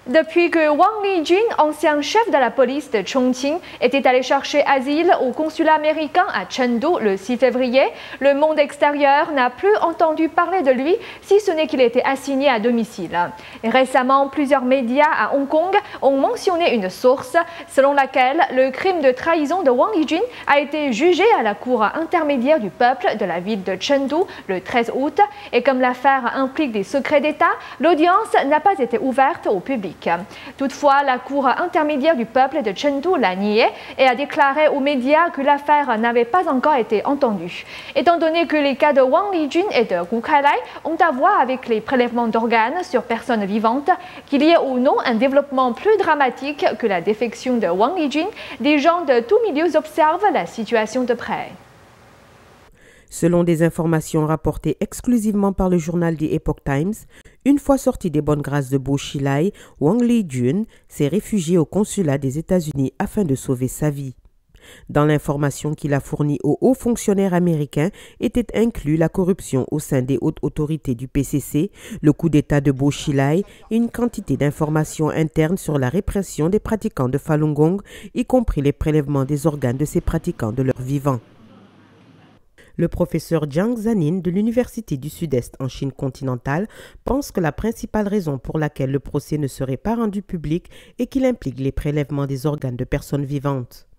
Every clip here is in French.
Depuis que Wang Lijun, ancien chef de la police de Chongqing, était allé chercher asile au consulat américain à Chengdu le 6 février, le monde extérieur n'a plus entendu parler de lui, si ce n'est qu'il était assigné à domicile. Et récemment, plusieurs médias à Hong Kong ont mentionné une source selon laquelle le crime de trahison de Wang Lijun a été jugé à la cour intermédiaire du peuple de la ville de Chengdu le 13 août. Et comme l'affaire implique des secrets d'État, l'audience n'a pas été ouverte au public. Toutefois, la cour intermédiaire du peuple de Chengdu l'a nié et a déclaré aux médias que l'affaire n'avait pas encore été entendue. Étant donné que les cas de Wang Lijun et de Gu Kailai ont à voir avec les prélèvements d'organes sur personnes vivantes, qu'il y ait ou non un développement plus dramatique que la défection de Wang Lijun, des gens de tous milieux observent la situation de près. Selon des informations rapportées exclusivement par le journal The Epoch Times, une fois sorti des bonnes grâces de Bo Xilai, Wang Lijun s'est réfugié au consulat des États-Unis afin de sauver sa vie. Dans l'information qu'il a fournie aux hauts fonctionnaires américains était inclus la corruption au sein des hautes autorités du PCC, le coup d'État de Bo Xilai et une quantité d'informations internes sur la répression des pratiquants de Falun Gong, y compris les prélèvements des organes de ces pratiquants de leur vivant. Le professeur Jiang Zemin de l'Université du Sud-Est en Chine continentale pense que la principale raison pour laquelle le procès ne serait pas rendu public est qu'il implique les prélèvements des organes de personnes vivantes.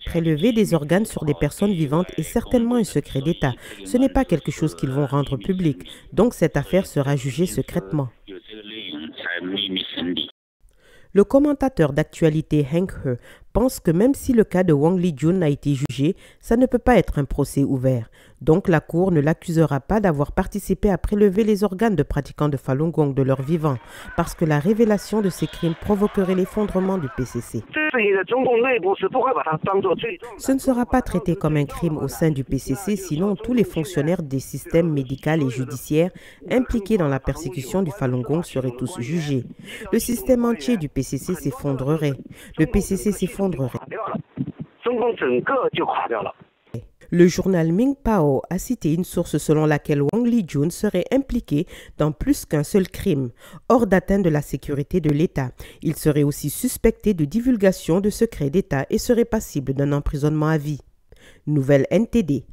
Prélever des organes sur des personnes vivantes est certainement un secret d'État. Ce n'est pas quelque chose qu'ils vont rendre public, donc cette affaire sera jugée secrètement. Le commentateur d'actualité Hank He pense que même si le cas de Wang Lijun a été jugé, ça ne peut pas être un procès ouvert. Donc la Cour ne l'accusera pas d'avoir participé à prélever les organes de pratiquants de Falun Gong de leur vivant, parce que la révélation de ces crimes provoquerait l'effondrement du PCC. Ce ne sera pas traité comme un crime au sein du PCC, sinon tous les fonctionnaires des systèmes médicaux et judiciaires impliqués dans la persécution du Falun Gong seraient tous jugés. Le système entier du PCC s'effondrerait. Le PCC s'effondrerait. Le journal Mingpao a cité une source selon laquelle Wang Lijun serait impliqué dans plus qu'un seul crime, hors d'atteinte de la sécurité de l'État. Il serait aussi suspecté de divulgation de secrets d'État et serait passible d'un emprisonnement à vie. Nouvelle NTD.